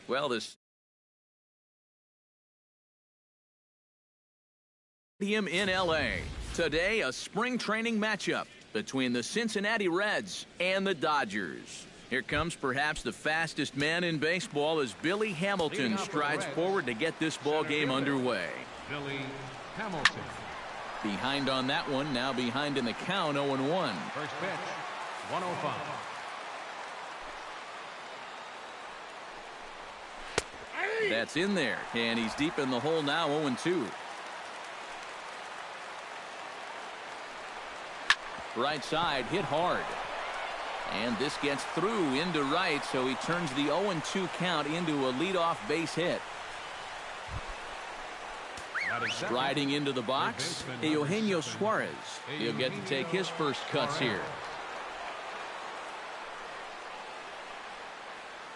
Well, this stadium in L.A. Today, a spring training matchup between the Cincinnati Reds and the Dodgers. Here comes perhaps the fastest man in baseball as Billy Hamilton strides forward to get this ball game underway. Billy Hamilton. Behind on that one, now behind in the count, 0-1. First pitch, 105. That's in there, and he's deep in the hole now, 0-2. Right side, hit hard. And this gets through into right, so he turns the 0-2 count into a leadoff base hit. Striding into the box, Eugenio Suarez. He'll get to take his first cuts here.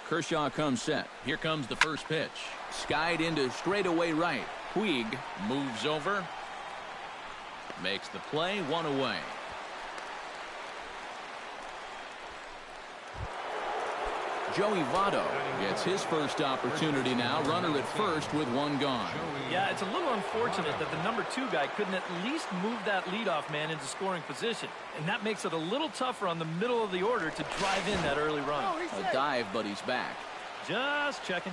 Kershaw comes set. Here comes the first pitch. Skied into straightaway right. Puig moves over. Makes the play, 1 away. Joey Votto gets his first opportunity now. Runner at first with 1 gone. Yeah, it's a little unfortunate that the number 2 guy couldn't at least move that leadoff man into scoring position. And that makes it a little tougher on the middle of the order to drive in that early run. A dive, but he's back. Just checking.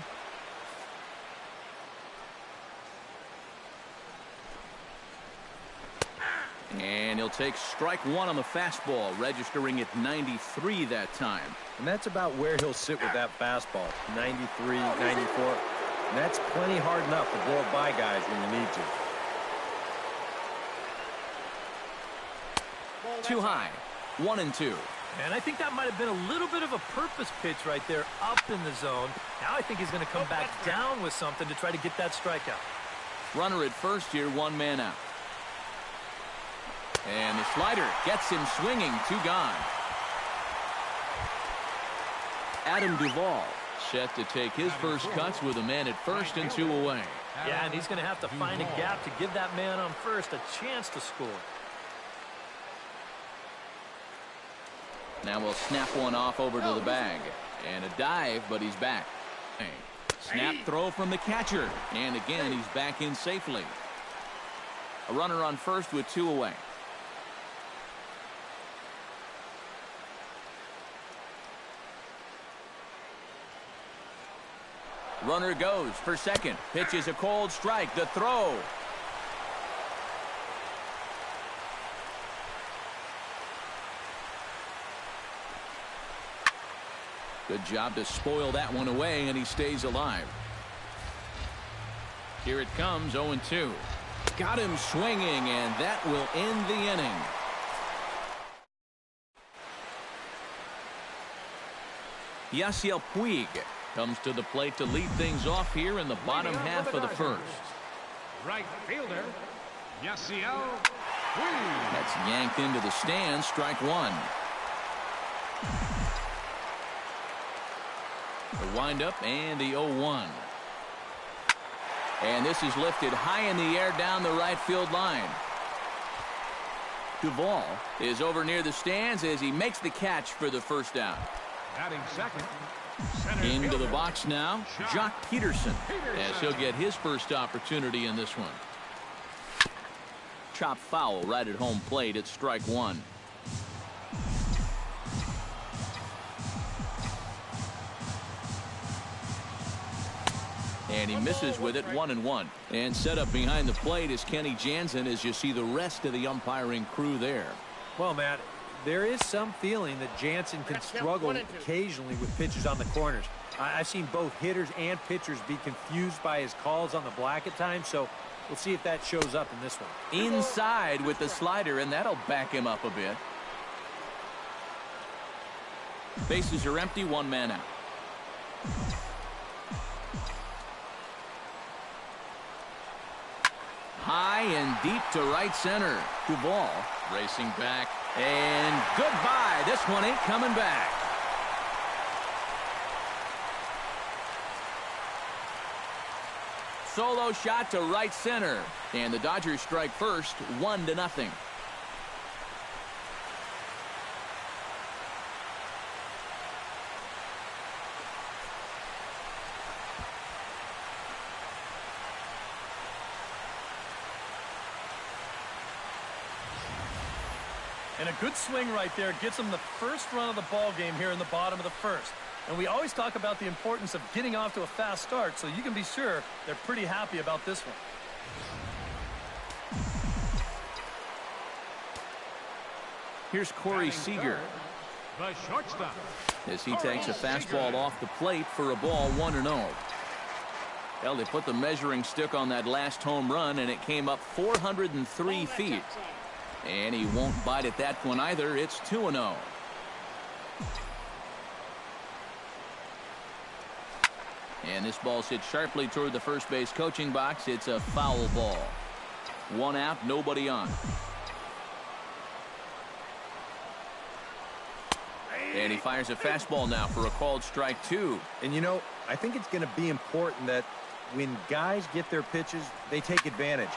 And he'll take strike 1 on the fastball, registering at 93 that time. And that's about where he'll sit with that fastball, 93, 94. And that's plenty hard enough to blow by guys when you need to. Too high, 1-2. And I think that might have been a little bit of a purpose pitch right there up in the zone. Now I think he's going to come back down with something to try to get that strikeout. Runner at first here, 1 man out. And the slider gets him swinging, 2 gone. Adam Duvall set to take his first cuts with a man at first and 2 away. Yeah, and he's going to have to find a gap to give that man on first a chance to score. Now we'll snap one off over to the bag. And a dive, but he's back. Snap throw from the catcher. And again, he's back in safely. A runner on first with 2 away. Runner goes for second. Pitches a cold strike. The throw. Good job to spoil that one away, and he stays alive. Here it comes, 0-2. Got him swinging, and that will end the inning. Yasiel Puig comes to the plate to lead things off here in the bottom half of the first. Right fielder, Yasiel Puig. That's yanked into the stands, strike 1. The windup and the 0-1. And this is lifted high in the air down the right field line. Duvall is over near the stands as he makes the catch for the first down. Batting second. Into the box now, Jock Peterson, as he'll get his first opportunity in this one. Chop foul right at home plate at strike 1. And he misses with it, 1-1. And set up behind the plate is Kenny Jansen as you see the rest of the umpiring crew there. Well, Matt, there is some feeling that Jansen can struggle occasionally with pitches on the corners. I've seen both hitters and pitchers be confused by his calls on the black at times, so we'll see if that shows up in this one. Inside with the slider, and that'll back him up a bit. Bases are empty, 1 man out. High and deep to right center. Duvall racing back. And goodbye. This one ain't coming back. Solo shot to right center. And the Dodgers strike first, 1-0. And a good swing right there gets them the first run of the ball game here in the bottom of the first. And we always talk about the importance of getting off to a fast start, so you can be sure they're pretty happy about this one. Here's Corey Seager. The shortstop. As he takes a fastball off the plate for a ball 1-0. Well, they put the measuring stick on that last home run, and it came up 403 feet. And he won't bite at that one either. It's 2-0. And this ball's hit sharply toward the first base coaching box. It's a foul ball. 1 out, nobody on. And he fires a fastball now for a called strike 2. And you know, I think it's going to be important that when guys get their pitches, they take advantage.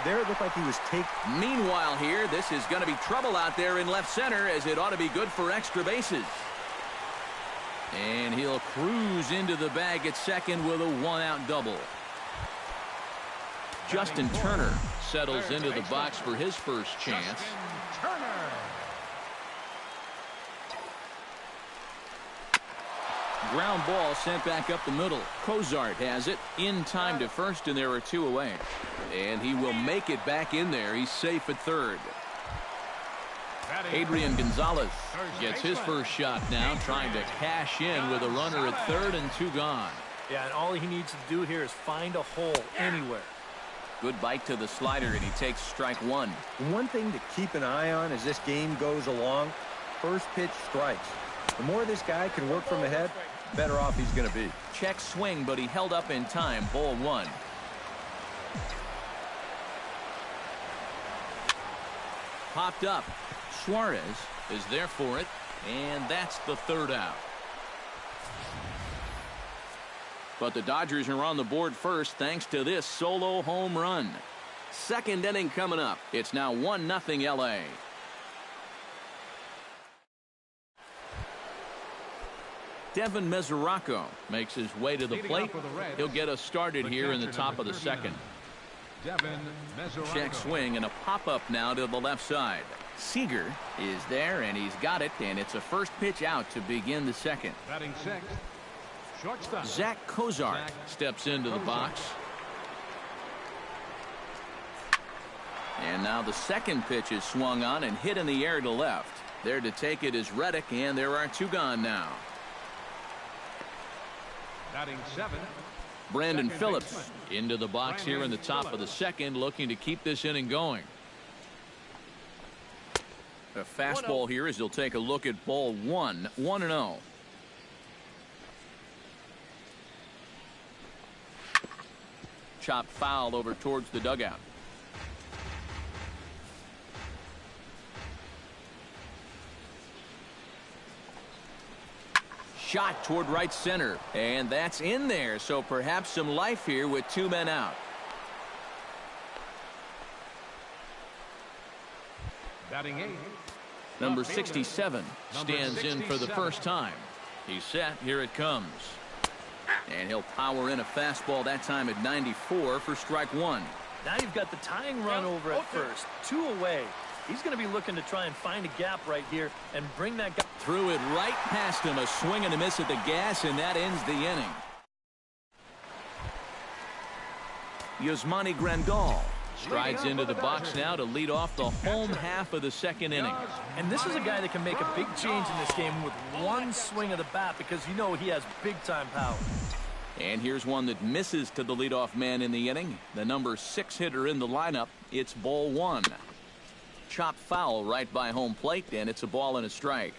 There it looked like he was taking. Meanwhile here, this is going to be trouble out there in left center, as it ought to be good for extra bases. And he'll cruise into the bag at second with a 1-out double. Justin Turner settles into the box for his first chance. Turner. Ground ball sent back up the middle. Cozart has it in time to first, and there are 2 away. And he will make it back in there. He's safe at third. Adrian Gonzalez gets his first shot now, trying to cash in with a runner at third and 2 gone. Yeah, and all he needs to do here is find a hole anywhere. Good bite to the slider, and he takes strike 1. One thing to keep an eye on as this game goes along, first pitch strikes. The more this guy can work from ahead, the better off he's going to be. Check swing, but he held up in time. Ball 1. Popped up. Suarez is there for it, and that's the 3rd out. But the Dodgers are on the board first thanks to this solo home run. 2nd inning coming up. It's now 1-0 LA. Devin Mesoraco makes his way to the plate. He'll get us started here in the top of the 2nd. Check swing and a pop-up now to the left side. Seager is there, and he's got it, and it's a first pitch out to begin the 2nd. Batting 6th. Shortstop. Zach Cozart steps into the box. And now the 2nd pitch is swung on and hit in the air to left. There to take it is Reddick, and there are 2 gone now. Batting 7th. Brandon Phillips into the box here in the top of the 2nd, looking to keep this inning going. A fastball here as he'll take a look at ball 1. 1-0. Chopped foul over towards the dugout. Shot toward right center, and that's in there, so perhaps some life here with 2 men out. Batting 8th. Number 67 stands in for the first time. He's set. Here it comes. And he'll power in a fastball that time at 94 for strike 1. Now you've got the tying run over at first. 2 away. He's going to be looking to try and find a gap right here and bring that guy. Threw it right past him. A swing and a miss at the gas, and that ends the inning. Yasmani Grandal strides into the box now to lead off the home half of the 2nd inning. And this is a guy that can make a big change in this game with one swing of the bat, because you know he has big-time power. And here's one that misses to the leadoff man in the inning. The number 6 hitter in the lineup. It's ball 1. Chopped foul right by home plate, and it's a ball and a strike.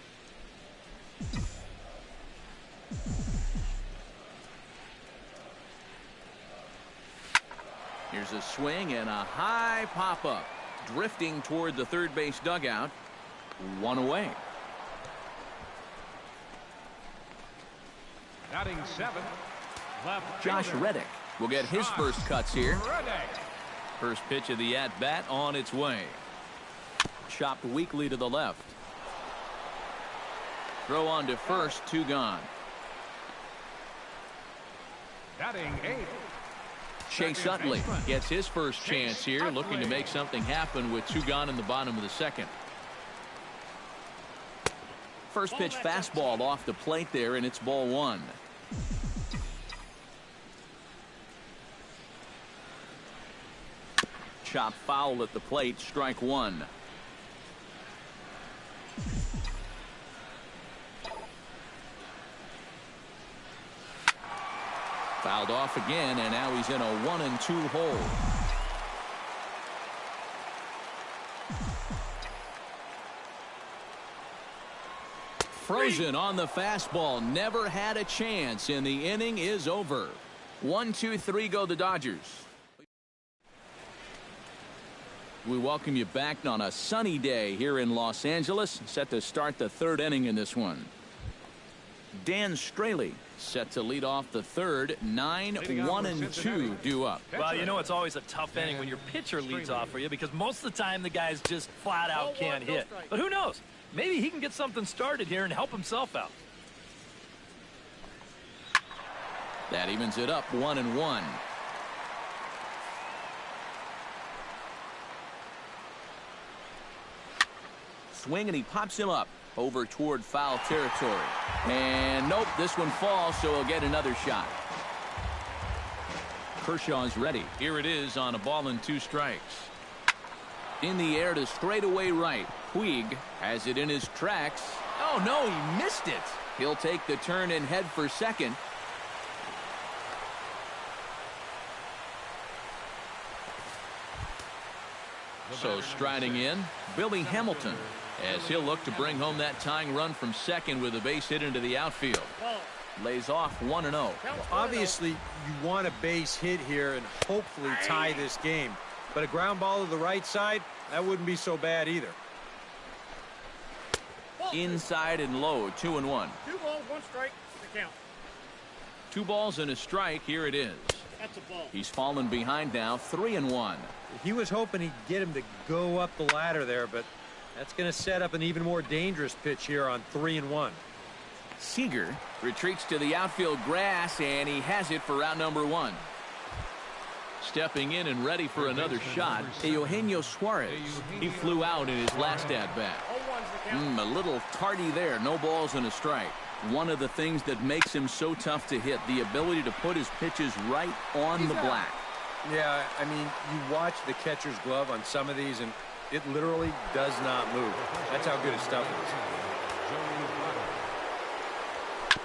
Here's a swing and a high pop-up. Drifting toward the third base dugout. 1 away. Batting 7th. Left Josh fielder. Reddick will get his first cuts here. Reddick. First pitch of the at-bat on its way. Chopped weakly to the left. Throw on to first, 2 gone. Batting 8th. Chase Utley gets his first chance here, looking to make something happen with 2 gone in the bottom of the 2nd. First pitch fastball off the plate there, and it's ball one. Chop foul at the plate, strike one. Fouled off again, and now he's in a 1-2 hole. Frozen on the fastball. Never had a chance, and the inning is over. 1-2-3 go the Dodgers. We welcome you back on a sunny day here in Los Angeles, set to start the third inning in this one. Dan Straley set to lead off the third. 9-1-2 due up. Well, you know it's always a tough inning when your pitcher leads off for you because most of the time the guys just flat out can't hit. But who knows? Maybe he can get something started here and help himself out. That evens it up 1-1. Swing, and he pops him up over toward foul territory. And nope, this one falls, so he'll get another shot. Kershaw's ready. Here it is on a ball and 2 strikes. In the air to straightaway right. Puig has it in his tracks. Oh no, he missed it. He'll take the turn and head for second. So striding in, Billy Hamilton, as he'll look to bring home that tying run from second with a base hit into the outfield. Lays off 1-0. Well, obviously, you want a base hit here and hopefully tie this game. But a ground ball to the right side, that wouldn't be so bad either. Inside and low, 2-1. 2 balls, 1 strike to count. 2 balls and a strike. Here it is. That's a ball. He's fallen behind now, 3-1. He was hoping he'd get him to go up the ladder there, but that's going to set up an even more dangerous pitch here on 3-1. Seager retreats to the outfield grass, and he has it for out number 1. Stepping in and ready for another shot, Eugenio Suarez. He flew out in his last at-bat. A little tardy there. No balls and a strike. One of the things that makes him so tough to hit, the ability to put his pitches right on the black. Yeah, I mean, you watch the catcher's glove on some of these, and it literally does not move. That's how good his stuff is.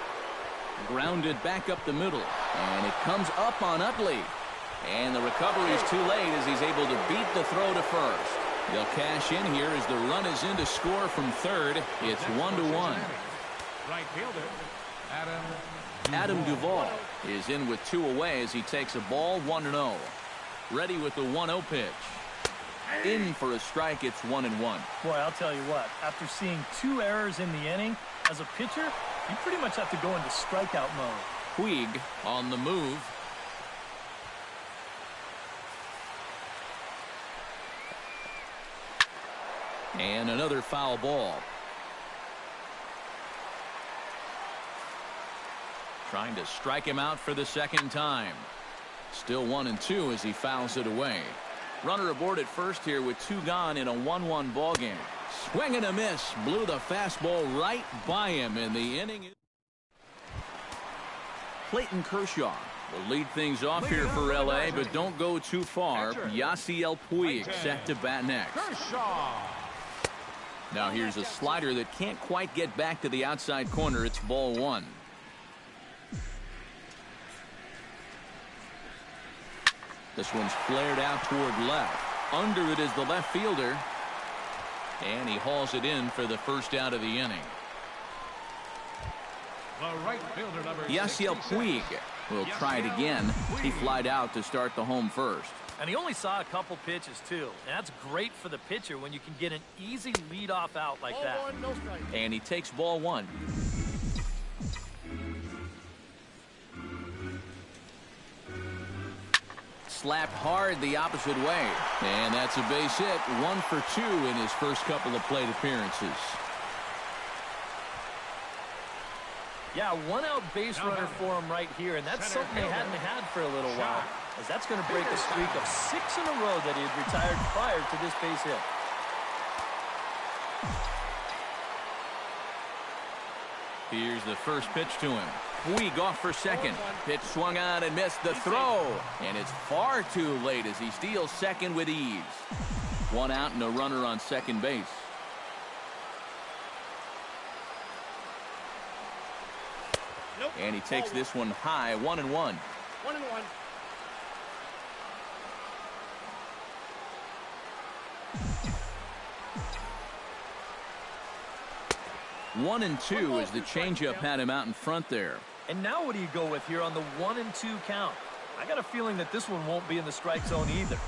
Grounded back up the middle, and it comes up on Utley. And the recovery is too late as he's able to beat the throw to first. They'll cash in here as the run is in to score from third. It's 1-1. Right fielder, Adam Duvall is in with 2 away as he takes a ball, 1-0. Ready with the 1-0 pitch. In for a strike. It's 1-1. Boy, I'll tell you what, after seeing 2 errors in the inning, as a pitcher, you pretty much have to go into strikeout mode. Puig on the move. And another foul ball. Trying to strike him out for the second time. Still 1-2 as he fouls it away. Runner aboard at first here with 2 gone in a 1-1 ball game. Swing and a miss. Blew the fastball right by him in the inning. Clayton Kershaw will lead things off here for L.A., but don't go too far. Yasiel Puig set to bat next. Now here's a slider that can't quite get back to the outside corner. It's ball 1. This one's flared out toward left. Under it is the left fielder. And he hauls it in for the first out of the inning. the right fielder, number Yasiel Puig will try it again. He flied out to start the home first. And he only saw a couple pitches, too. And that's great for the pitcher when you can get an easy leadoff out like that. Ball 1, no strike. And he takes ball 1. Slapped hard the opposite way. And that's a base hit. 1 for 2 in his first couple of plate appearances. Yeah, 1-out base runner for him right here, and that's something they hadn't had for a little while, as that's going to break a streak of 6 in a row that he had retired prior to this base hit. Here's the first pitch to him. Puig off for second. Pitch swung on and missed the throw. And it's far too late as he steals second with ease. One out and a runner on second base. Nope. And he takes this one high, 1-1. 1-1. 1-2 as the changeup had him out in front there. And now what do you go with here on the 1-2 count? I got a feeling that this one won't be in the strike zone either.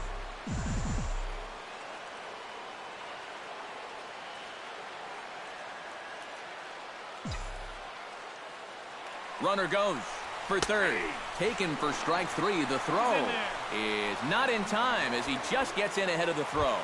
Runner goes for third. Taken for strike three. The throw is not in time as he just gets in ahead of the throw.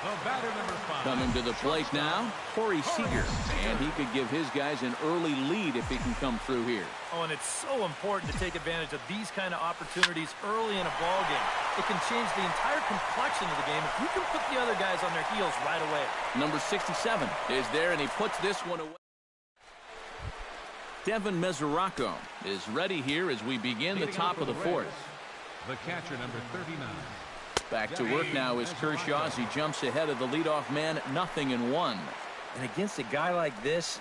The batter, number 5. Coming to the plate now, Corey Seager. And he could give his guys an early lead if he can come through here. Oh, and it's so important to take advantage of these kind of opportunities early in a ball game. It can change the entire complexion of the game if you can put the other guys on their heels right away. Number 67 is there, and he puts this one away. Devin Mesoraco is ready here as we begin the top of the fourth. The catcher, number 39. Back to work now is Kershaw as he jumps ahead of the leadoff man, 0-1. And against a guy like this,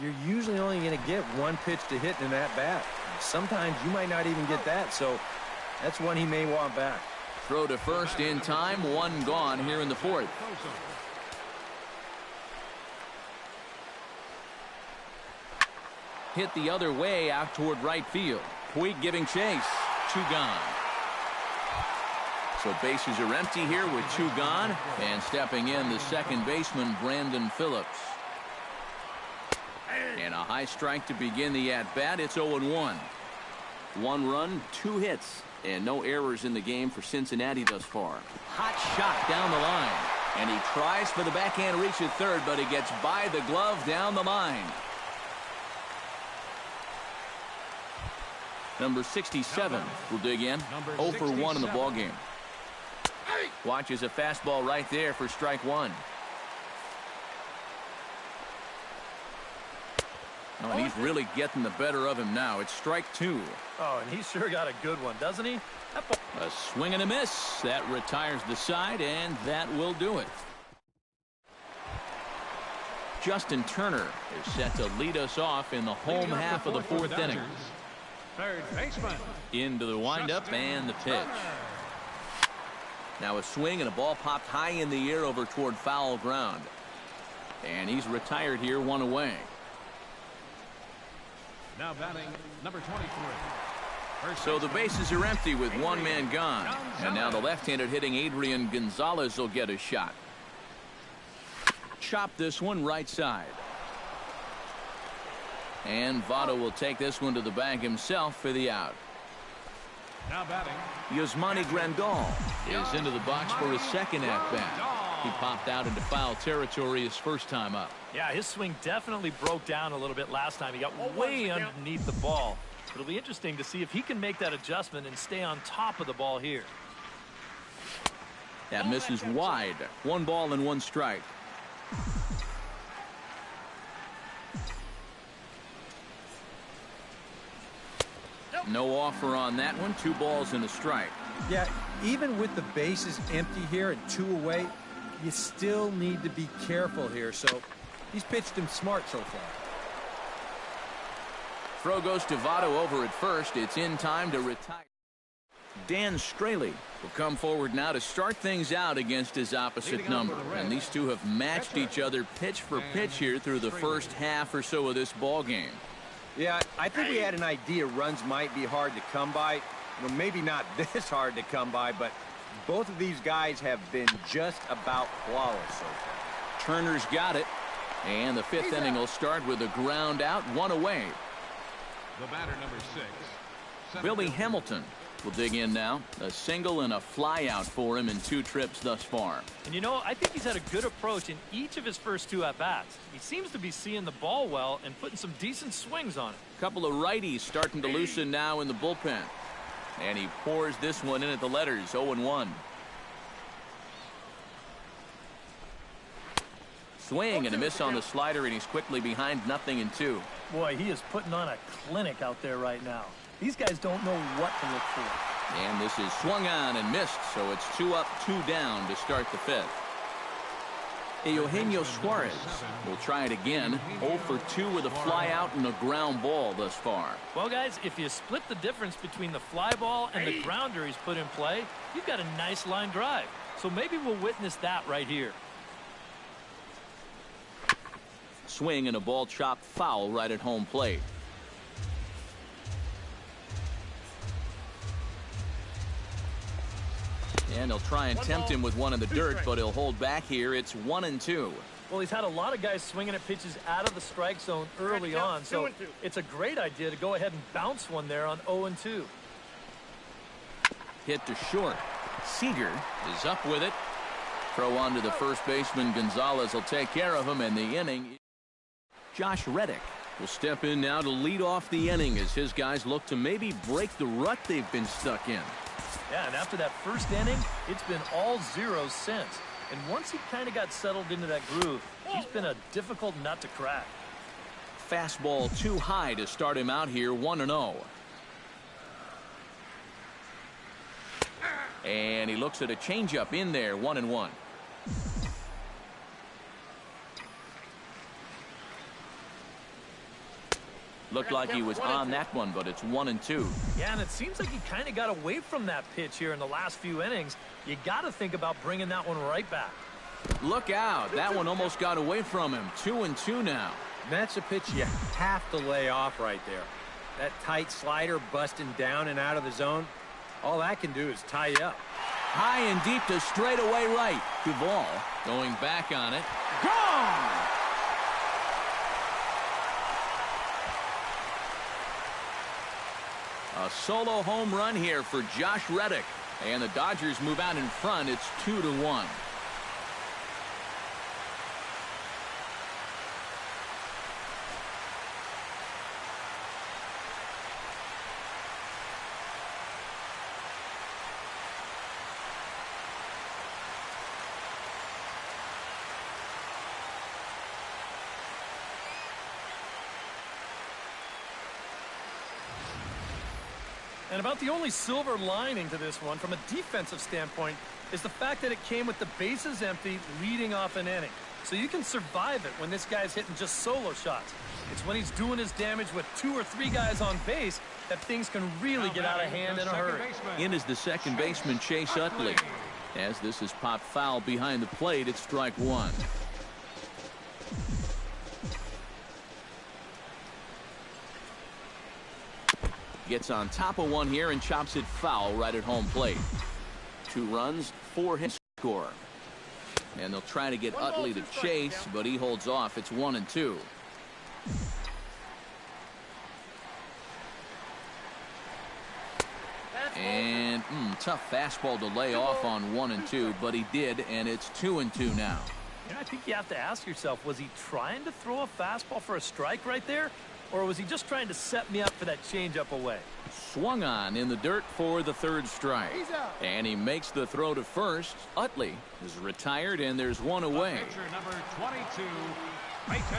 you're usually only going to get one pitch to hit in that bat. Sometimes you might not even get that, so that's one he may want back. Throw to first in time, one gone here in the fourth. Hit the other way out toward right field. Puig giving chase. 2 gone. So bases are empty here with 2 gone. And stepping in, the second baseman, Brandon Phillips. And a high strike to begin the at-bat. It's 0-1. 1 run, 2 hits, and no errors in the game for Cincinnati thus far. Hot shot down the line. And he tries for the backhand reach at third, but he gets by the glove down the line. Number 67 will dig in. 0 for 1 in the ball game. Watches a fastball right there for strike 1. Oh, and he's really getting the better of him now. It's strike 2. Oh, and he sure got a good one, doesn't he? A swing and a miss. That retires the side, and that will do it. Justin Turner is set to lead us off in the home half of the fourth inning. Third baseman. Into the windup and the pitch. Now a swing and a ball popped high in the air over toward foul ground. And he's retired here, 1 away. Now batting, number 23. So the bases are empty with 1 man gone. And now the left-handed hitting Adrian Gonzalez will get a shot. Chop this one right side. And Votto will take this one to the bag himself for the out. Now batting, Yasmani Grandal is into the box for his second at-bat. He popped out into foul territory his first time up. Yeah, his swing definitely broke down a little bit last time. He got way underneath the ball. It'll be interesting to see if he can make that adjustment and stay on top of the ball here. That misses wide. 1 ball and 1 strike. No offer on that one. 2 balls and a strike. Yeah, even with the bases empty here and 2 away, you still need to be careful here. So he's pitched him smart so far. Throw goes to Votto over at first. It's in time to retire. Dan Straley will come forward now to start things out against his opposite number. And these two have matched each other pitch for pitch here through the first half or so of this ball game. Yeah, I think we had an idea runs might be hard to come by. Well, maybe not this hard to come by, but both of these guys have been just about flawless so far. Turner's got it. And the 5th inning will start with a ground out, 1 away. the batter, number 6. Billy Hamilton will dig in now. A single and a fly out for him in 2 trips thus far. And you know, I think he's had a good approach in each of his first 2 at-bats. He seems to be seeing the ball well and putting some decent swings on it. Couple of righties starting to loosen now in the bullpen. And he pours this one in at the letters, 0-1. Swing and a miss on the slider, and he's quickly behind 0-2. Boy, he is putting on a clinic out there right now. These guys don't know what to look for. And this is swung on and missed, so it's 2 up, 2 down to start the 5th. Eugenio Suarez will try it again. 0 for 2 with a fly out and a ground ball thus far. Well, guys, if you split the difference between the fly ball and the grounder he's put in play, you've got a nice line drive. So maybe we'll witness that right here. Swing and a ball chopped foul right at home plate. And he'll try and tempt him with one in the dirt, but he'll hold back here. It's 1-2. Well, he's had a lot of guys swinging at pitches out of the strike zone early on, so it's a great idea to go ahead and bounce one there on 0-2. Hit to short. Seager is up with it. Throw on to the first baseman. Gonzalez will take care of him in the inning. Josh Reddick will step in now to lead off the inning as his guys look to maybe break the rut they've been stuck in. Yeah, and after that first inning, it's been all zeros since. And once he kind of got settled into that groove, he's been a difficult nut to crack. Fastball too high to start him out here, 1-0. And he looks at a changeup in there, 1-1. Looked like he was on that one, but it's 1-2. Yeah, and it seems like he kind of got away from that pitch here in the last few innings. You got to think about bringing that one right back. Look out. That one almost got away from him. 2-2 now. That's a pitch you have to lay off right there. That tight slider busting down and out of the zone, all that can do is tie you up. High and deep to straightaway right. Duvall going back on it. Gone! A solo home run here for Josh Reddick. And the Dodgers move out in front. It's 2-1. And about the only silver lining to this one from a defensive standpoint is the fact that it came with the bases empty leading off an inning. So you can survive it when this guy's hitting just solo shots. It's when he's doing his damage with 2 or 3 guys on base that things can really get out of hand in a hurry. In is the second baseman, Chase Utley. As this is popped foul behind the plate, it's strike 1. Gets on top of one here and chops it foul right at home plate. 2 runs, 4 hits score. And they'll try to get Utley to chase, but he holds off. It's 1-2. And tough fastball to lay off on 1-2, but he did, and it's 2-2 now. I think you have to ask yourself, was he trying to throw a fastball for a strike right there? Or was he just trying to set me up for that changeup away? Swung on in the dirt for the 3rd strike. And he makes the throw to first. Utley is retired, and there's 1 away. Number 22,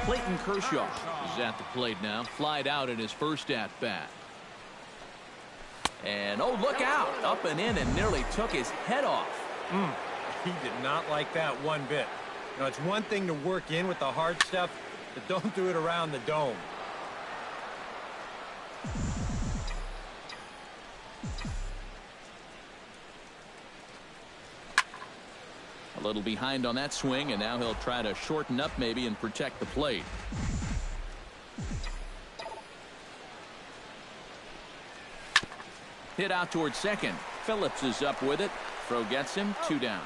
Clayton Kershaw is at the plate now. Flied out in his first at-bat. And, oh, look out. Up and in and nearly took his head off. He did not like that one bit. You know, it's one thing to work in with the hard stuff, but don't do it around the dome. A little behind on that swing, and now he'll try to shorten up maybe and protect the plate. Hit out towards second. Phillips is up with it. Throw gets him. 2 down.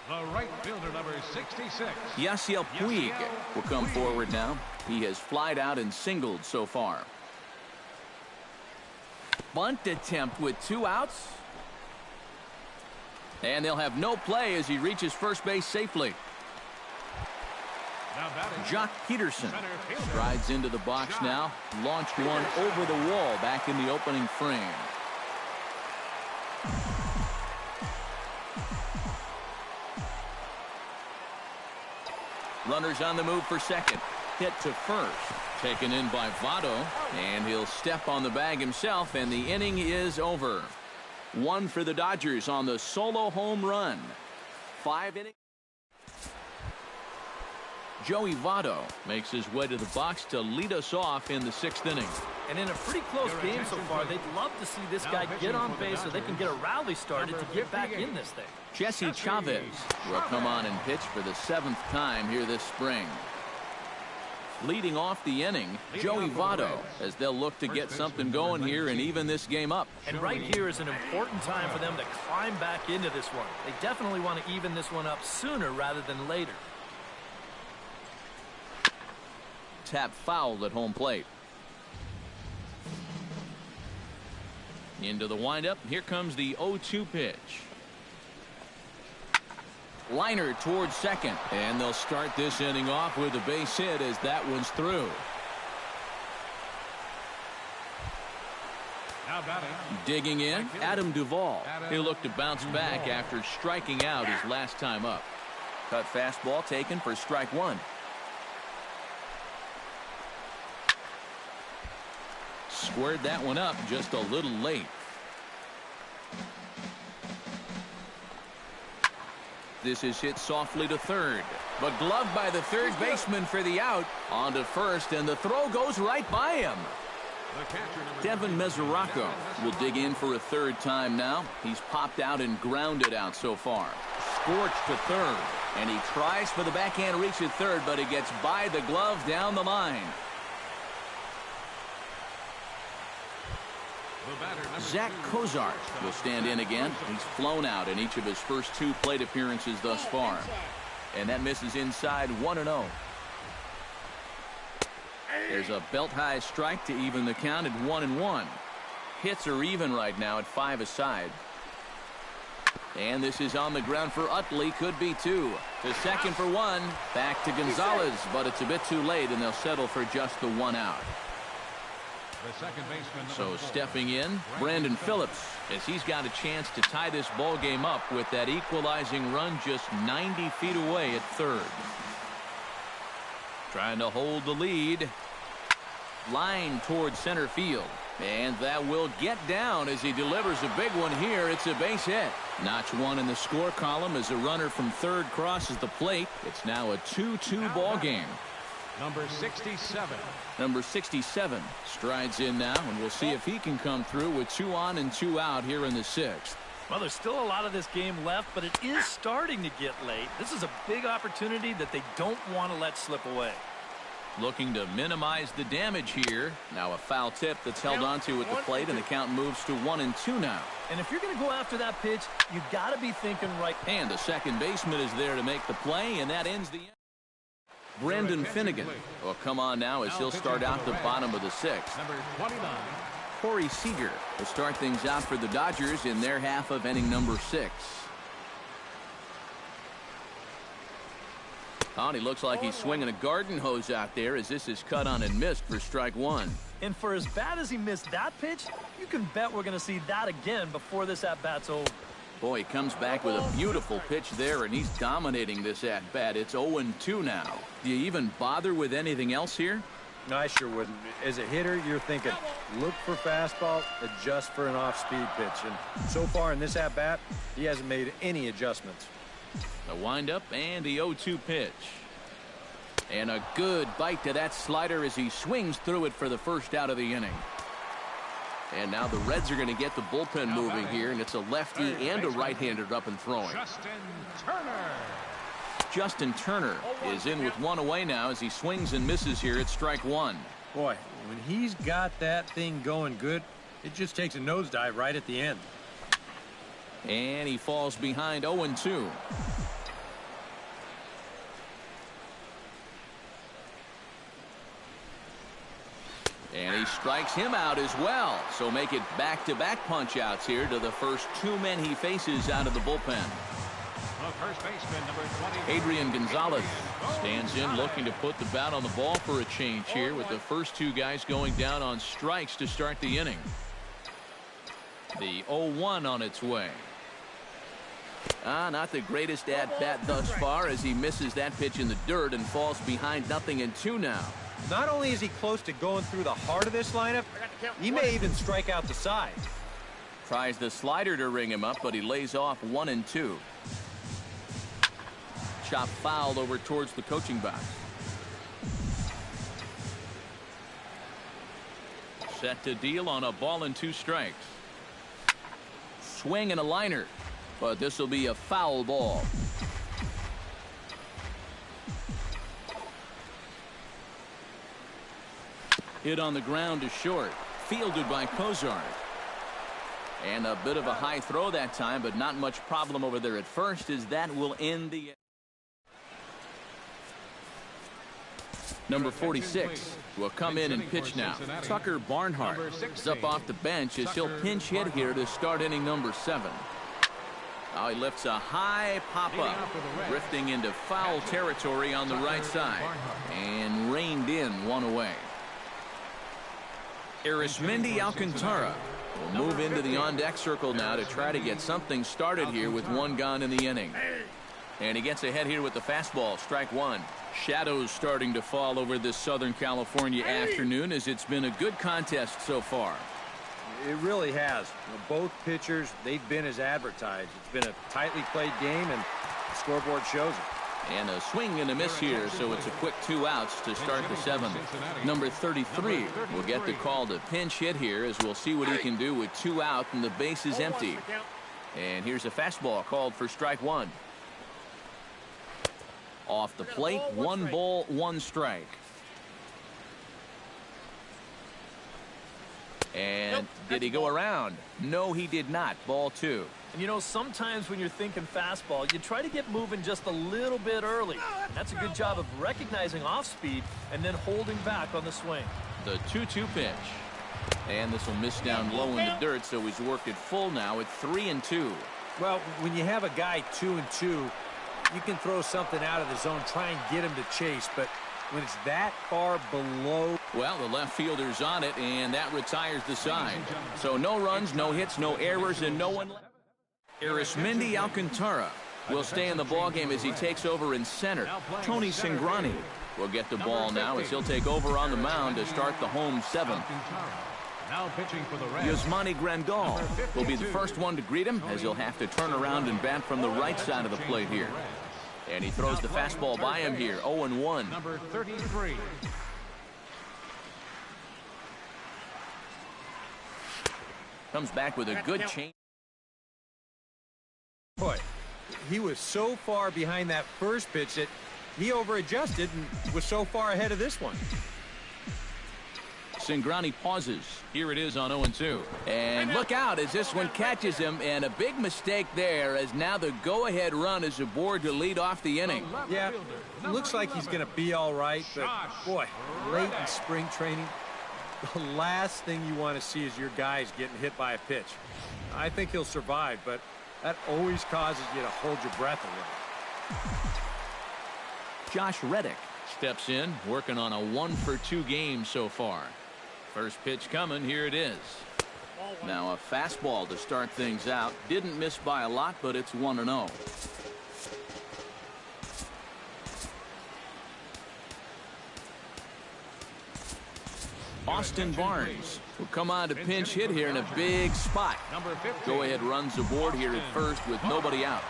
the right fielder, number 66. Yasiel Puig will come forward now. He has flied out and singled so far. Bunt attempt with 2 outs. And they'll have no play as he reaches first base safely. Now batting, Jock Peterson center fielder. strides into the box now. Launched one over the wall back in the opening frame. Runners on the move for second. Hit to first. Taken in by Votto. And he'll step on the bag himself, and the inning is over. One for the Dodgers on the solo home run. 5 innings. Joey Votto makes his way to the box to lead us off in the 6th inning. And in a pretty close game so far, they'd love to see this guy get on base so they can get a rally started to get back in this thing. Jesse Chavez will come on and pitch for the 7th time here this spring. Leading off the inning, Joey Votto, as they'll look to get something going here and even this game up. And right here is an important time for them to climb back into this one. They definitely want to even this one up sooner rather than later. Tap foul at home plate. Into the windup. Here comes the 0-2 pitch. Liner towards second. And they'll start this inning off with a base hit as that one's through. Now batting. Digging in, Adam Duvall. He'll look to bounce back after striking out his last time up. Cut fastball taken for strike one. Squared that one up just a little late. This is hit softly to third, but gloved by the third baseman for the out. On to first, and the throw goes right by him. Devin Mesoraco will dig in for a third time now. He's popped out and grounded out so far. Scorched to third, and he tries for the backhand reach at third, but he gets by the glove down the line. Zach Cozart will stand in again. He's flown out in each of his first 2 plate appearances thus far. And that misses inside 1-0. There's a belt-high strike to even the count at 1-1. Hits are even right now at 5 aside. And this is on the ground for Utley. Could be 2. To second for 1. Back to Gonzalez, but it's a bit too late, and they'll settle for just the 1 out. So stepping in, Brandon Phillips, as he's got a chance to tie this ball game up with that equalizing run just 90 feet away at third. Trying to hold the lead. Line towards center field. And that will get down as he delivers a big one here. It's a base hit. Notch 1 in the score column as a runner from third crosses the plate. It's now a 2-2 ball game. Number 67. Number 67 strides in now, and we'll see if he can come through with 2 on and 2 out here in the 6th. Well, there's still a lot of this game left, but it is starting to get late. This is a big opportunity that they don't want to let slip away. Looking to minimize the damage here. Now a foul tip that's held onto at the plate, and the count moves to 1-2 now. And if you're going to go after that pitch, you got to be thinking right. And the second baseman is there to make the play, and that ends the inning. Brendan Finnegan will come on now as he'll start out the bottom of the 6th. Number 29. Corey Seager will start things out for the Dodgers in their half of inning number 6. Oh, and he looks like he's swinging a garden hose out there as this is cut on and missed for strike 1. And for as bad as he missed that pitch, you can bet we're going to see that again before this at-bat's over. Boy, he comes back with a beautiful pitch there, and he's dominating this at-bat. It's 0-2 now. Do you even bother with anything else here? No, I sure wouldn't. As a hitter, you're thinking, look for fastball, adjust for an off-speed pitch. And so far in this at-bat, he hasn't made any adjustments. The windup and the 0-2 pitch. And a good bite to that slider as he swings through it for the first out of the inning. And now the Reds are going to get the bullpen moving here, and it's a lefty and a right-hander up and throwing. Justin Turner is in with 1 away now as he swings and misses here at strike 1. Boy, when he's got that thing going good, it just takes a nosedive right at the end. And he falls behind 0-2. And he strikes him out as well. So make it back-to-back punch-outs here to the first 2 men he faces out of the bullpen. First baseman, number 20. Adrian Gonzalez stands in looking to put the bat on the ball for a change here with the first 2 guys going down on strikes to start the inning. The 0-1 on its way. Not the greatest at-bat thus far as he misses that pitch in the dirt and falls behind 0-2 now. Not only is he close to going through the heart of this lineup, he may even strike out the side. Tries the slider to ring him up, but he lays off 1-2. Chop foul over towards the coaching box. Set to deal on a ball and 2 strikes. Swing and a liner, but this will be a foul ball. Hit on the ground to short, fielded by Cozart. And a bit of a high throw that time, but not much problem over there at first, as that will end the... Number 46 will come in and pitch now. Tucker Barnhart is up off the bench as he'll pinch hit here to start inning number 7. Now he lifts a high pop-up, drifting into foul territory on the right side, and reined in 1 away. Arismendi Alcantara will move into the on-deck circle now to try to get something started here with 1 gone in the inning. And he gets ahead here with the fastball, strike 1. Shadows starting to fall over this Southern California afternoon as it's been a good contest so far. It really has. Both pitchers, they've been as advertised. It's been a tightly played game, and the scoreboard shows it. And a swing and a miss here, so it's a quick 2 outs to start the 7th. Number 33 will get the call to pinch hit here as we'll see what he can do with 2 out and the base is empty. And here's a fastball called for strike 1. Off the plate, 1 ball, 1 strike. And did he go around? No, he did not. Ball 2. And you know, sometimes when you're thinking fastball, you try to get moving just a little bit early. That's a good job of recognizing off speed and then holding back on the swing. The 2-2 pitch. And this will miss down low in the dirt, so he's worked it full now at 3-2. Well, when you have a guy 2-2, you can throw something out of the zone, try and get him to chase, but when it's that far below... Well, the left fielder's on it, and that retires the side. So no runs, no hits, no errors, and no one... Arismendi Alcantara will stay in the ballgame as he takes over in center. Tony Cingrani will get the ball now as he'll take over on the mound to start the home 7th. Now pitching for the Reds. Yasmani Grandal will be the first one to greet him as he'll have to turn around and bat from the right side of the plate here. And he throws the fastball by him here, 0-1. Number 33. Comes back with a good change. Boy, he was so far behind that first pitch that he over-adjusted and was so far ahead of this one. Cingrani pauses. Here it is on 0-2. And look out as this one catches him, and a big mistake there as now the go-ahead run is aboard to lead off the inning. Yeah, looks like he's going to be all right, but boy, late in spring training, the last thing you want to see is your guys getting hit by a pitch. I think he'll survive, but that always causes you to hold your breath a little. Josh Reddick steps in, working on a 1-for-2 game so far. First pitch coming, here it is. Now a fastball to start things out. Didn't miss by a lot, but it's 1-0. Austin Barnes will come on to pinch hit here in a big spot. Go ahead runs aboard here at first with nobody out.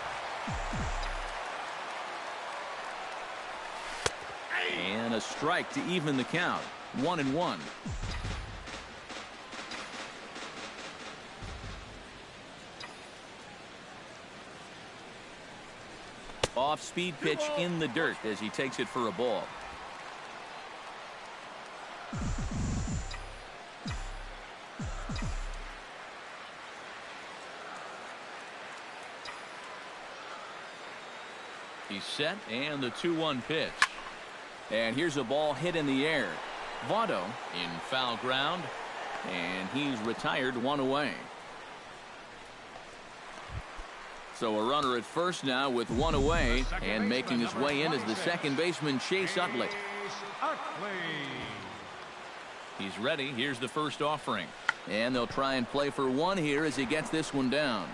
And a strike to even the count. 1-1. Off-speed pitch in the dirt as he takes it for a ball. He's set, and the 2-1 pitch. And here's a ball hit in the air. Votto in foul ground, and he's retired 1 away. So a runner at first now with 1 away, and making his way in is the second baseman Chase Utley. He's ready. Here's the first offering. And they'll try and play for 1 here as he gets this one down.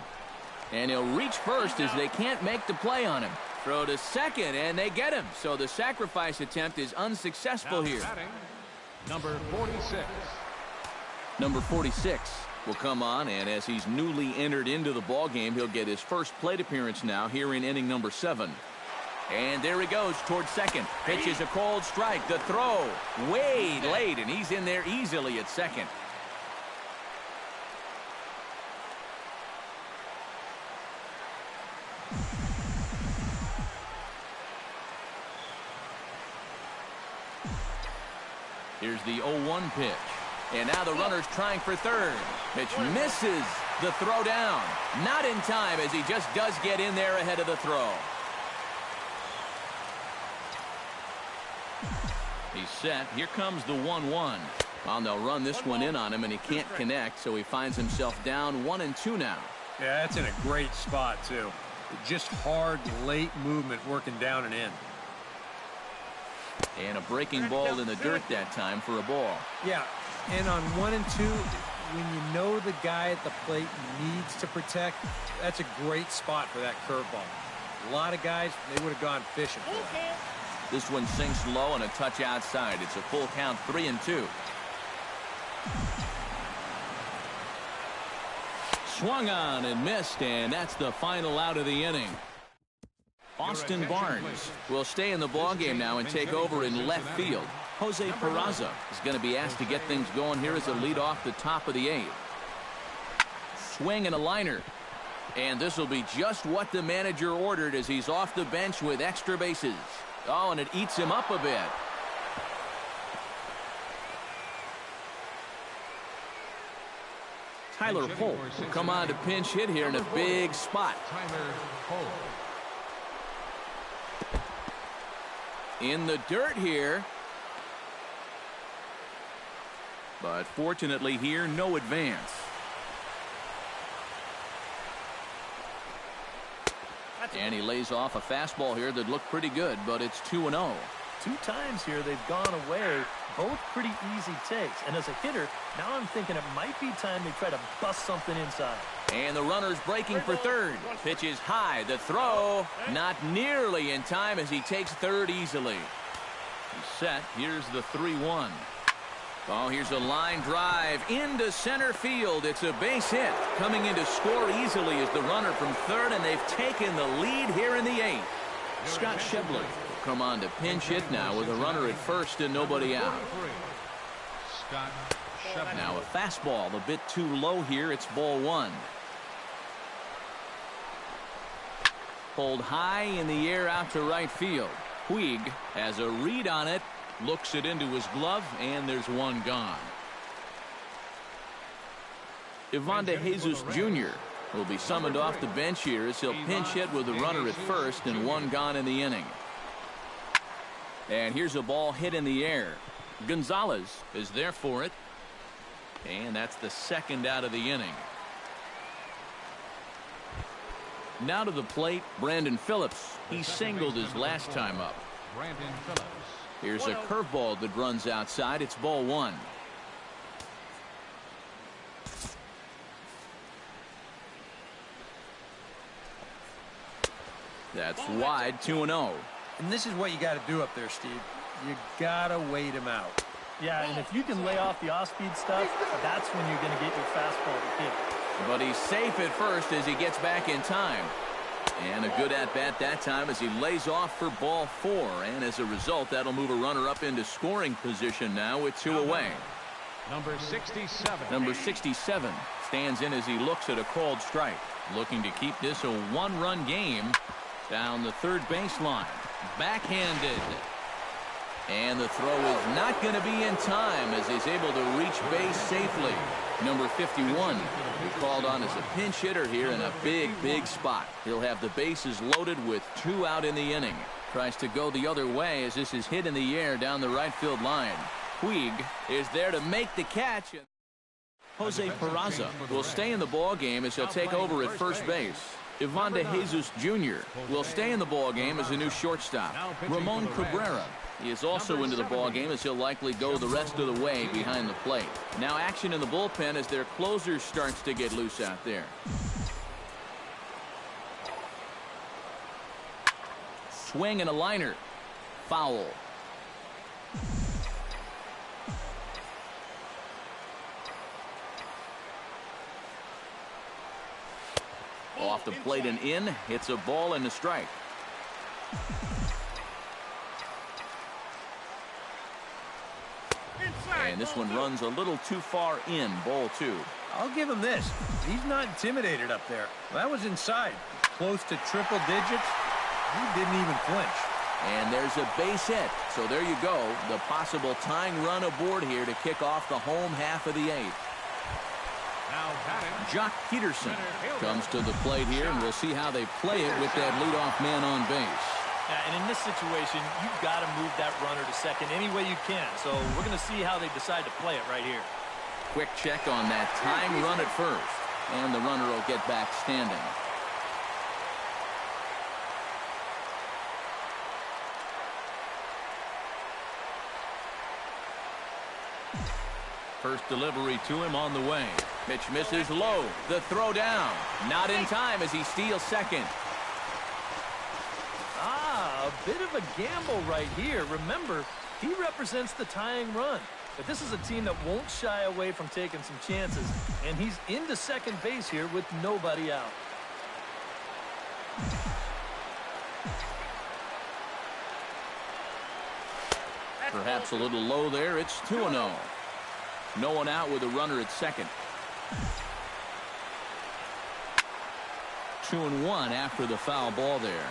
And he'll reach first as they can't make the play on him. Throw to second, and they get him. So the sacrifice attempt is unsuccessful here. Number 46. Number 46 will come on, and as he's newly entered into the ball game, he'll get his first plate appearance now here in inning number 7. And there he goes towards second. Pitch is a cold strike. The throw way late, and he's in there easily at second. Here's the 0-1 pitch. And now the runner's trying for third. Pitch misses the throw down. Not in time as he just does get in there ahead of the throw. He's set. Here comes the 1-1. Well, they'll run this one in on him, and he can't connect, so he finds himself down 1-2 now. Yeah, that's in a great spot, too. Just hard, late movement working down and in. And a breaking ball in the dirt that time for a ball. Yeah, and on 1 and 2, when you know the guy at the plate needs to protect, that's a great spot for that curveball. A lot of guys, they would have gone fishing for that. This one sinks low and a touch outside. It's a full count, 3-2. Swung on and missed, and that's the final out of the inning. Austin Barnes will stay in the ballgame now and take over in left field. Jose Peraza is going to be asked to get things going here as a lead off the top of the 8th. Swing and a liner. And this will be just what the manager ordered as he's off the bench with extra bases. Oh, and it eats him up a bit. Tyler Holt will come on to pinch hit here in a big spot. In the dirt here. But fortunately here, no advance. And he lays off a fastball here that looked pretty good, but it's 2-0. 2 times here they've gone away, both pretty easy takes. And as a hitter, now I'm thinking it might be time they try to bust something inside. And the runner's breaking for third. Pitch is high. The throw not nearly in time as he takes third easily. He's set. Here's the 3-1. Oh, here's a line drive into center field. It's a base hit. Coming in to score easily is the runner from third, and they've taken the lead here in the 8th. Scott Schebler will come on to pinch hit now with a runner at first and nobody out. Now a fastball a bit too low here. It's ball 1. Pulled high in the air out to right field. Puig has a read on it. Looks it into his glove, and there's one gone. Ivan De Jesus Jr. will be summoned off the bench here as he'll pinch hit with the runner at first and one gone in the inning. And here's a ball hit in the air. Gonzalez is there for it. And that's the second out of the inning. Now to the plate, Brandon Phillips. He singled his last time up. Brandon Phillips. Here's a curveball that runs outside. It's ball 1. That's wide, 2-0. And this is what you got to do up there, Steve. You got to wait him out. Yeah, and if you can lay off the off-speed stuff, that's when you're going to get your fastball to hit. But he's safe at first as he gets back in time. And a good at-bat that time as he lays off for ball 4. And as a result, that'll move a runner up into scoring position now with 2 away. Number 67. Number 67 stands in as he looks at a called strike. Looking to keep this a 1-run game down the third baseline. Backhanded. And the throw is not going to be in time as he's able to reach base safely. Number 51 called on as a pinch hitter here in a big spot. He'll have the bases loaded with 2 out in the inning. Tries to go the other way as this is hit in the air down the right field line. Puig is there to make the catch. Jose Peraza will stay in the ball game as he'll take over at first base. Ivan De Jesus Jr. will stay in the ball game as a new shortstop. Ramon Cabrera, he is also into the ball game as he'll likely go the rest of the way behind the plate. Now action in the bullpen as their closer starts to get loose out there. swing and a liner. Foul. Off the plate and in. It's a ball and a strike. And this one runs a little too far in. Ball 2. I'll give him this. He's not intimidated up there. That was inside. Close to triple digits. He didn't even flinch. And there's a base hit. So there you go. The possible tying run aboard here to kick off the home half of the 8th. Now batting, Jock Peterson comes to the plate here, and we'll see how they play it with that leadoff man on base. Yeah, and in this situation, you've got to move that runner to second any way you can. So we're going to see how they decide to play it right here. Quick check on that tying run at first. And the runner will get back standing. First delivery to him on the way. Pitch misses low. The throw down. Not in time as he steals second. A bit of a gamble right here. Remember, he represents the tying run. But this is a team that won't shy away from taking some chances. And he's into second base here with nobody out. Perhaps a little low there. It's 2-0. No one out with a runner at second. 2-1 after the foul ball there.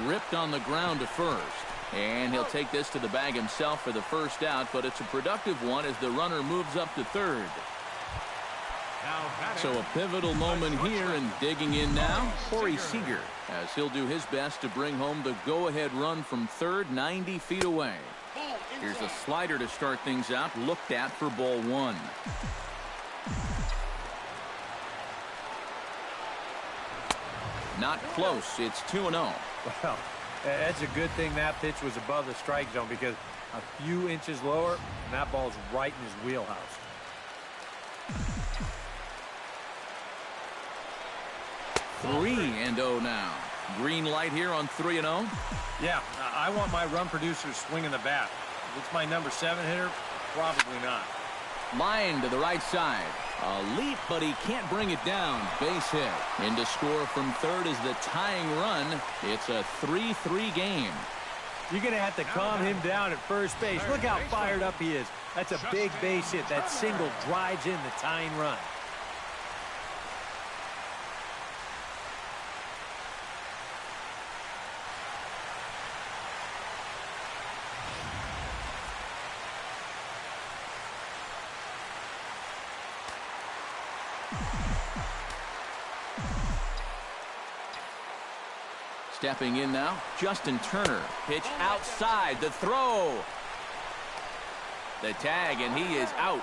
Ripped on the ground to first. And he'll take this to the bag himself for the first out, but it's a productive one as the runner moves up to third. So a pivotal moment here, and digging in now, Corey Seager, as he'll do his best to bring home the go-ahead run from third, 90 feet away. Here's a slider to start things out, looked at for ball 1. Not close. It's 2-0. Well, that's a good thing that pitch was above the strike zone, because a few inches lower, and that ball's right in his wheelhouse. 3-0 now. Green light here on 3-0. Yeah, I want my run producers swinging the bat. If it's my number 7 hitter, probably not. Line to the right side. A leap, but he can't bring it down. Base hit. In to score from third is the tying run. It's a 3-3 game. You're going to have to calm him down at first base. Look how fired up he is. That's a big base hit. That single drives in the tying run. Stepping in now, Justin Turner. Pitch outside. The throw. The tag, and he is out.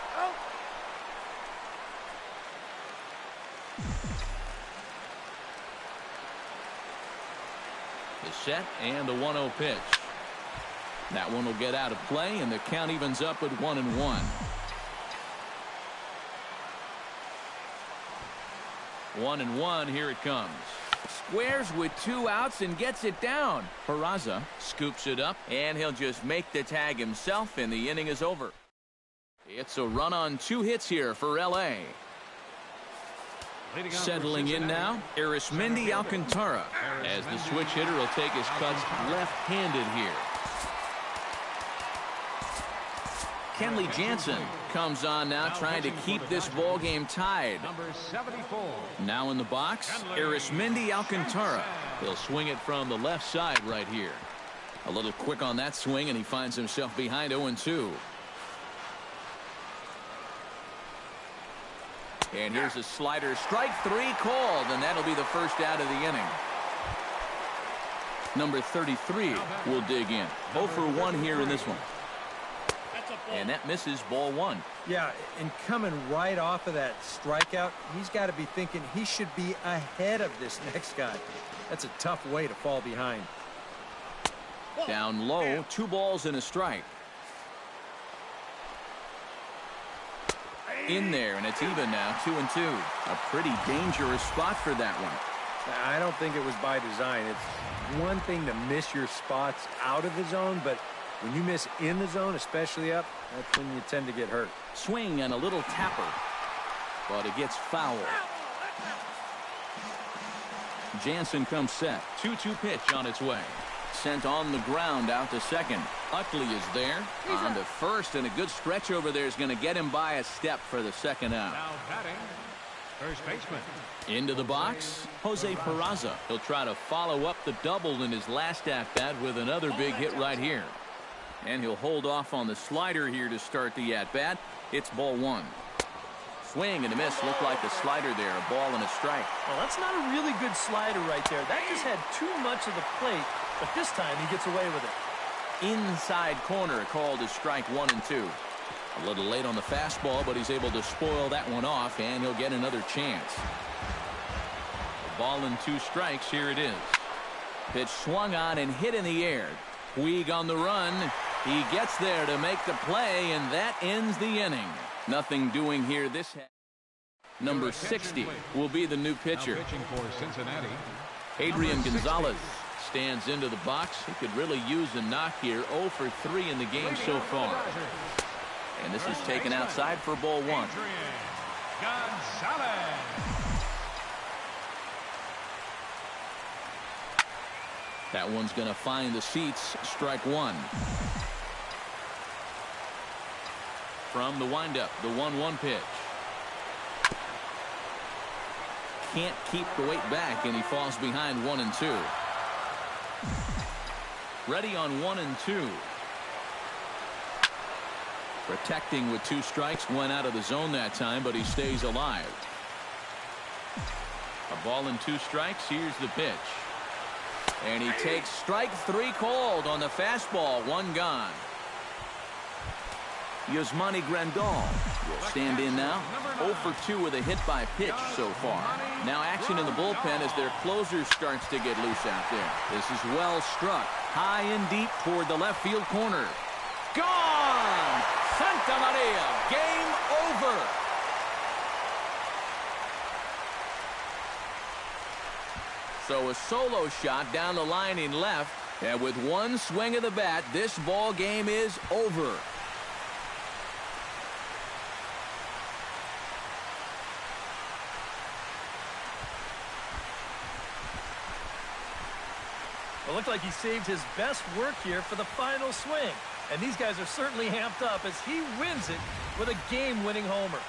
The set and the 1-0 pitch. That one will get out of play, and the count evens up at 1-1. 1-1, here it comes. Squares with 2 outs and gets it down. Peraza scoops it up, and he'll just make the tag himself, and the inning is over. It's a run on 2 hits here for L.A. Settling in now, Arismendi Alcantara, as the switch hitter will take his cuts left-handed here. Kenley Jansen comes on now, trying to keep this ball game tied. Number 74. Now in the box, Arismendi Alcantara. He'll swing it from the left side right here. A little quick on that swing, and he finds himself behind 0-2. And here's a slider. Strike 3 called, and that'll be the first out of the inning. Number 33 will dig in. 0 for 1 here in this one. And that misses, ball 1. Yeah, and coming right off of that strikeout, he's got to be thinking he should be ahead of this next guy. That's a tough way to fall behind. Down low, 2 balls and a strike. In there, and it's even now, 2-2. A pretty dangerous spot for that one. I don't think it was by design. It's one thing to miss your spots out of the zone, but when you miss in the zone, especially up, that's when you tend to get hurt. Swing and a little tapper, but it gets fouled. Jansen comes set. 2-2 pitch on its way. Sent on the ground out to second. Utley is there on to first, and a good stretch over there is going to get him by a step for the second out. Now batting, first baseman. Into the box, Jose Peraza. He'll try to follow up the double in his last at-bat with another big hit right here. And he'll hold off on the slider here to start the at-bat. It's ball one. Swing and a miss. Looked like the slider there. A ball and a strike. Well, that's not a really good slider right there. That just had too much of the plate, but this time he gets away with it. Inside corner called as strike 1 and 2. A little late on the fastball, but he's able to spoil that one off, and he'll get another chance. A ball and 2 strikes. Here it is. Pitch swung on and hit in the air. Puig on the run. He gets there to make the play, and that ends the inning. Nothing doing here this half. Number 60 will be the new pitcher. Now pitching for Cincinnati. Adrian Gonzalez stands into the box. He could really use a knock here. 0 for 3 in the game so far. And this is taken outside for ball one. Adrian Gonzalez. That one's going to find the seats. Strike one. From the windup, the 1-1 pitch. Can't keep the weight back, and he falls behind 1 and 2. Ready on 1 and 2. Protecting with 2 strikes. Went out of the zone that time, but he stays alive. A ball and 2 strikes. Here's the pitch. And he takes strike 3 called on the fastball. 1 gone. Yasmani Grandal will stand in now. 0 for 2 with a hit by pitch so far. Now action in the bullpen as their closer starts to get loose out there. This is well struck. High and deep toward the left field corner. Gone! Santa Maria. Game over. So a solo shot down the line in left. And with 1 swing of the bat, this ball game is over. It looked like he saved his best work here for the final swing. And these guys are certainly amped up as he wins it with a game-winning homer.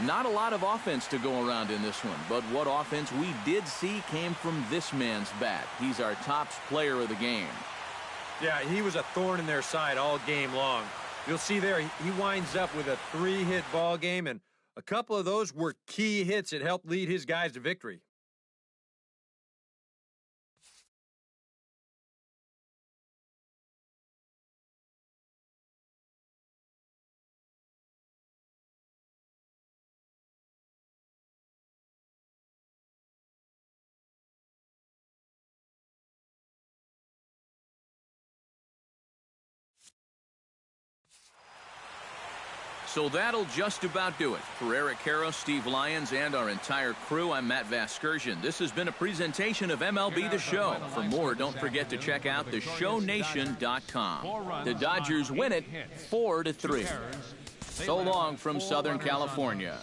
Not a lot of offense to go around in this one, but what offense we did see came from this man's bat. He's our top player of the game. Yeah, he was a thorn in their side all game long. You'll see there, he winds up with a 3-hit ball game, and a couple of those were key hits that helped lead his guys to victory. So that'll just about do it. For Eric Caro, Steve Lyons, and our entire crew, I'm Matt Vasgersian. This has been a presentation of MLB The Show. For more, don't forget to check out theshownation.com. The Dodgers win it 4-3. So long from Southern California.